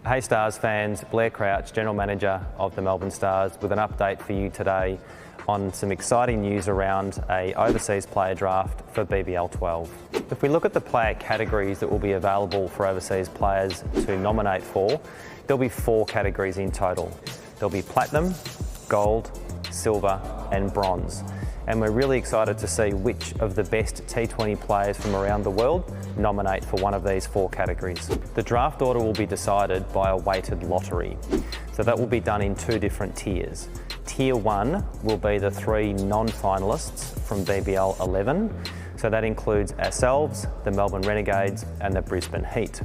Hey Stars fans, Blair Crouch, General Manager of the Melbourne Stars, with an update for you today on some exciting news around an overseas player draft for BBL12. If we look at the player categories that will be available for overseas players to nominate for, there'll be 4 categories in total. There'll be platinum, gold, silver and bronze. And we're really excited to see which of the best T20 players from around the world nominate for one of these 4 categories. The draft order will be decided by a weighted lottery. So that will be done in 2 different tiers. Tier 1 will be the 3 non-finalists from BBL11. So that includes ourselves, the Melbourne Renegades and the Brisbane Heat.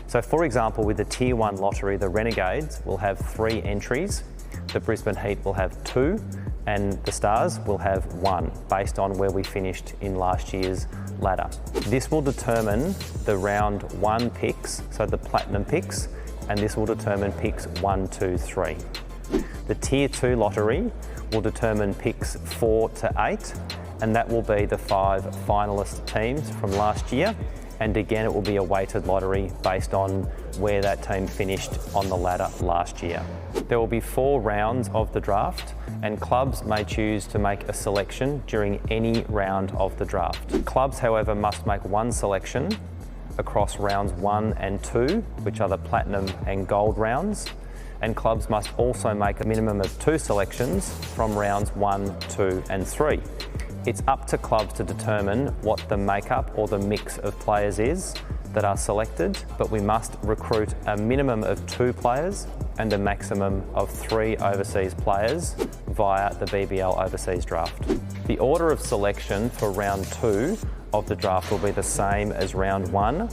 So for example, with the Tier 1 lottery, the Renegades will have 3 entries, the Brisbane Heat will have 2, and the Stars will have 1, based on where we finished in last year's ladder. This will determine the round 1 picks, so the platinum picks, and this will determine picks 1, 2, 3. The Tier 2 lottery will determine picks 4 to 8, and that will be the 5 finalist teams from last year. And again, it will be a weighted lottery based on where that team finished on the ladder last year. There will be 4 rounds of the draft, and clubs may choose to make a selection during any round of the draft. Clubs, however, must make 1 selection across rounds 1 and 2, which are the platinum and gold rounds, and clubs must also make a minimum of 2 selections from rounds 1, 2 and 3. It's up to clubs to determine what the makeup or the mix of players is that are selected, but we must recruit a minimum of 2 players and a maximum of 3 overseas players via the BBL overseas draft. The order of selection for round 2 of the draft will be the same as round 1.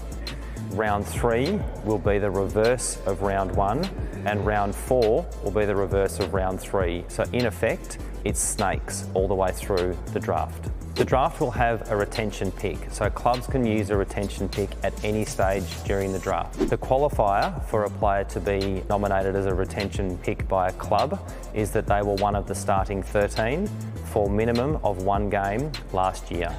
Round 3 will be the reverse of round 1, and round 4 will be the reverse of round 3. So in effect, it's snakes all the way through the draft. The draft will have a retention pick, so clubs can use a retention pick at any stage during the draft. The qualifier for a player to be nominated as a retention pick by a club is that they were one of the starting 13 for minimum of 1 game last year.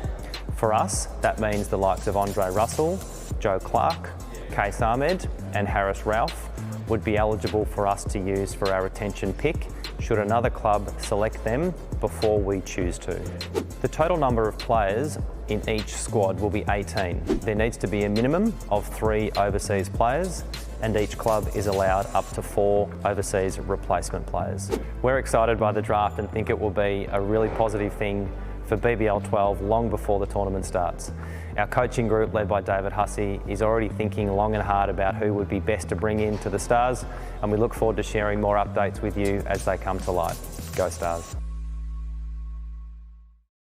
For us, that means the likes of Andre Russell, Joe Clark, Case Ahmed and Harris Ralph would be eligible for us to use for our retention pick should another club select them before we choose to. The total number of players in each squad will be 18. There needs to be a minimum of 3 overseas players, and each club is allowed up to 4 overseas replacement players. We're excited by the draft and think it will be a really positive thing for BBL12 long before the tournament starts. Our coaching group, led by David Hussey, is already thinking long and hard about who would be best to bring in to the Stars, and we look forward to sharing more updates with you as they come to light. Go Stars.